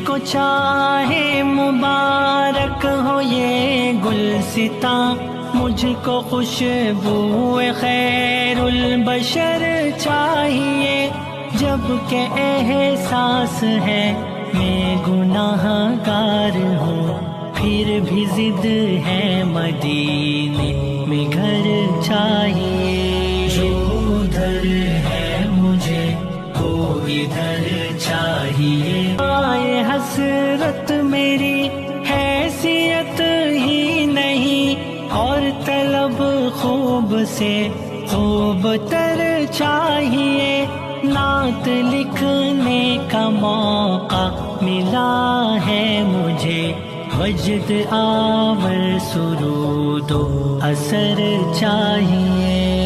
کو چاہے مبارک ہو یہ گلستاں، مجھ کو خوشبو خیر البشر چاہیے، جب کہ احساس ہے میں گناہ گار ہوں، پھر بھی ضد ہے مدینے میں گھر چاہیے، جو ادھر ہے مجھے وہ ادھر چاہیے، آئے حسرت میری حیثیت ہی نہیں، اور طلب خوب سے خوب تر چاہیے، نعت لکھنے کا موقع ملا ہے مجھے، وجد آور سرود و اثر چاہیے۔